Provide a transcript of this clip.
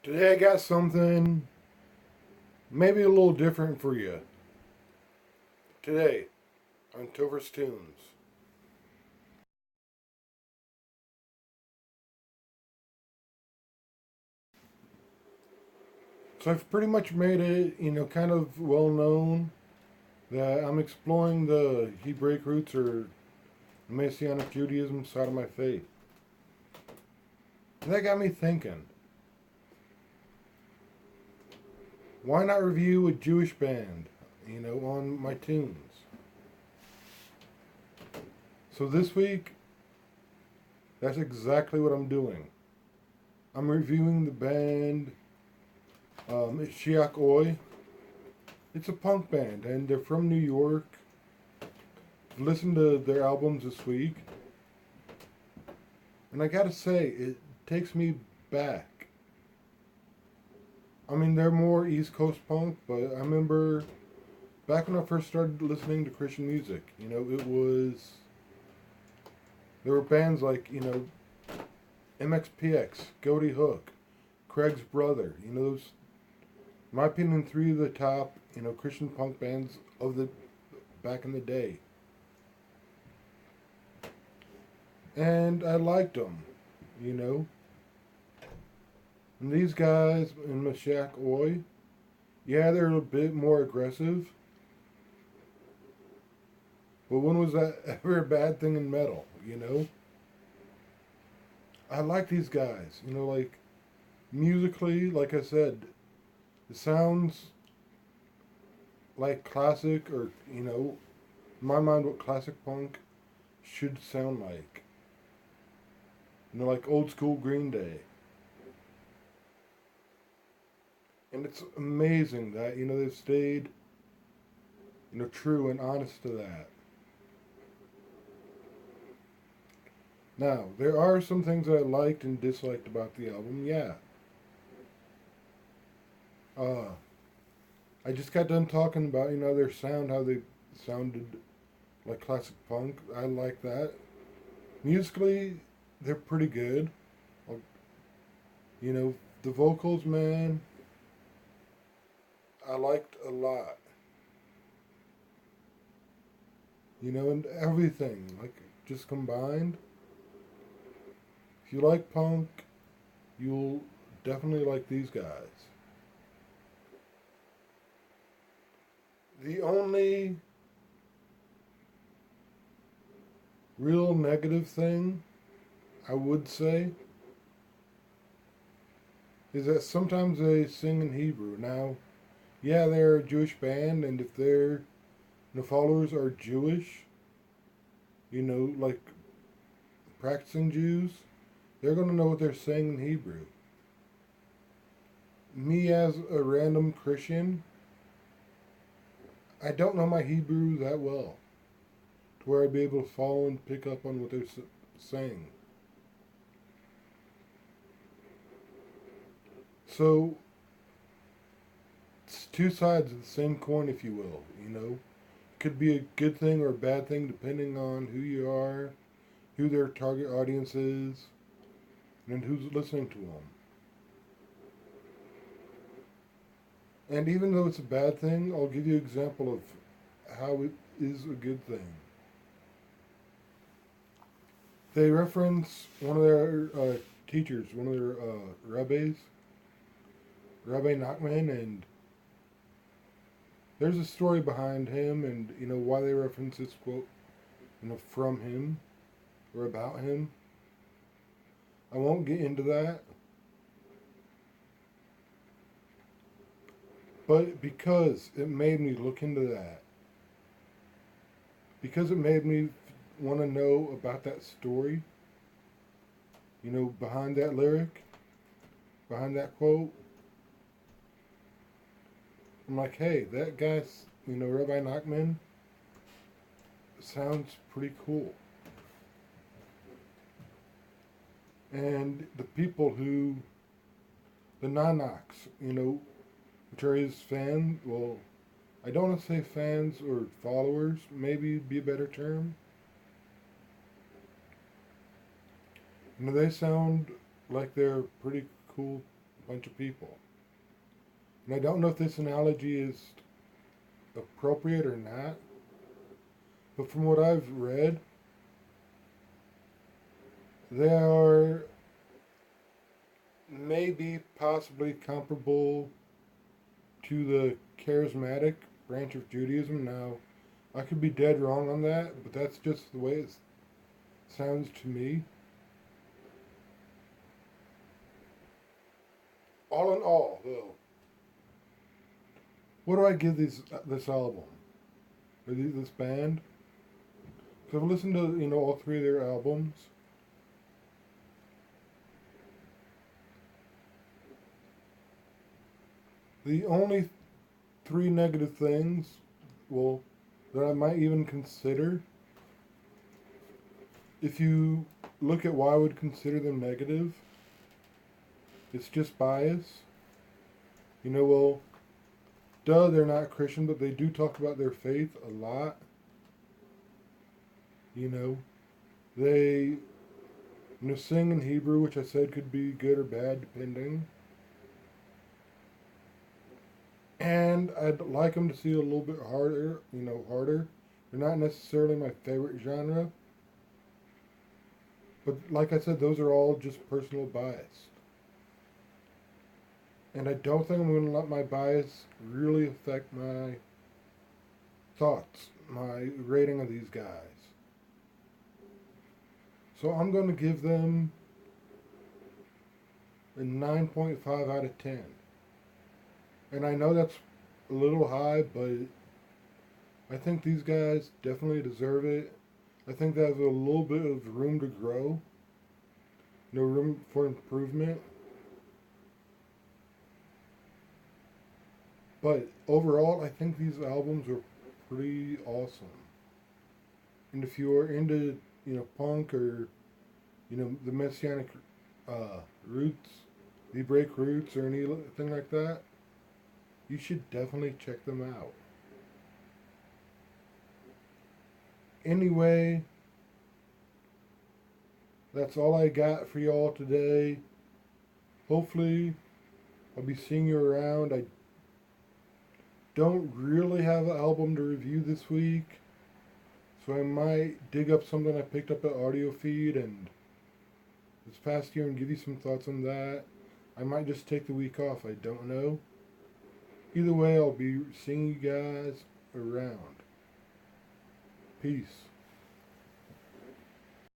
Today I got something maybe a little different for you. Today on Tofer's Tunes. So I've pretty much made it, kind of well known that I'm exploring the Hebraic roots or Messianic Judaism side of my faith. And that got me thinking, why not review a Jewish band, on my tunes? So this week, that's exactly what I'm doing. I'm reviewing the band Moshiach. It's a punk band, and they're from New York. I've listened to their albums this week, and I gotta say, it takes me back. I mean, they're more East Coast punk, but I remember back when I first started listening to Christian music, there were bands like, MXPX, Goaty Hook, Craig's Brother, those, in my opinion, three of the top, Christian punk bands of the back in the day. And I liked them, you know. And these guys in Moshiach, yeah, they're a bit more aggressive. But when was that ever a bad thing in metal? I like these guys, like musically, like I said, it sounds like classic or, in my mind, what classic punk should sound like. Like old school Green Day. And it's amazing that, they've stayed, true and honest to that. Now, there are some things that I liked and disliked about the album, yeah. Uh, I just got done talking about, their sound, how they sounded like classic punk. I like that. Musically, they're pretty good. Uh, the vocals, man, I liked a lot. And everything, like, just combined. If you like punk, you'll definitely like these guys. The only real negative thing I would say is that sometimes they sing in Hebrew. Now, yeah, they're a Jewish band, and if their followers are Jewish, like practicing Jews, they're going to know what they're saying in Hebrew. Me, as a random Christian, I don't know my Hebrew that well to where I'd be able to follow and pick up on what they're saying. So, it's two sides of the same coin, if you will. Could be a good thing or a bad thing depending on who you are, who their target audience is, and who's listening to them. And even though it's a bad thing, I'll give you an example of how it is a good thing. They reference one of their teachers, one of their rabbis, Rabbi Nachman, and there's a story behind him and, why they reference this quote, from him or about him. I won't get into that. But because it made me look into that, because it made me want to know about that story, behind that lyric, behind that quote, I'm like, hey, that guy's, Rabbi Nachman sounds pretty cool. And the people who, the Nanaks, which are his fans, well, I don't want to say fans or followers, maybe be a better term. They sound like they're pretty cool bunch of people. And I don't know if this analogy is appropriate or not, but from what I've read, they are maybe possibly comparable to the charismatic branch of Judaism. Now, I could be dead wrong on that, but that's just the way it sounds to me. All in all, though, what do I give this album or this band? Because I've listened to all three of their albums. The only three negative things, well, that I might even consider, if you look at why I would consider them negative, it's just bias. Well, duh, they're not Christian, but they do talk about their faith a lot. They sing in Hebrew, which I said could be good or bad depending. And I'd like them to see a little bit harder, harder. They're not necessarily my favorite genre. But like I said, those are all just personal bias. And I don't think I'm going to let my bias really affect my thoughts, my rating of these guys. So I'm going to give them a 9.5 out of 10. And I know that's a little high, but I think these guys definitely deserve it. I think they have a little bit of room to grow. No room for improvement. But overall, I think these albums are pretty awesome. And if you're into, punk or, the Messianic roots, the break roots or anything like that, you should definitely check them out. Anyway, that's all I got for y'all today. Hopefully, I'll be seeing you around. I don't really have an album to review this week, so I might dig up something I picked up at Audio Feed and this past year and give you some thoughts on that. I might just take the week off, I don't know. Either way, I'll be seeing you guys around. Peace.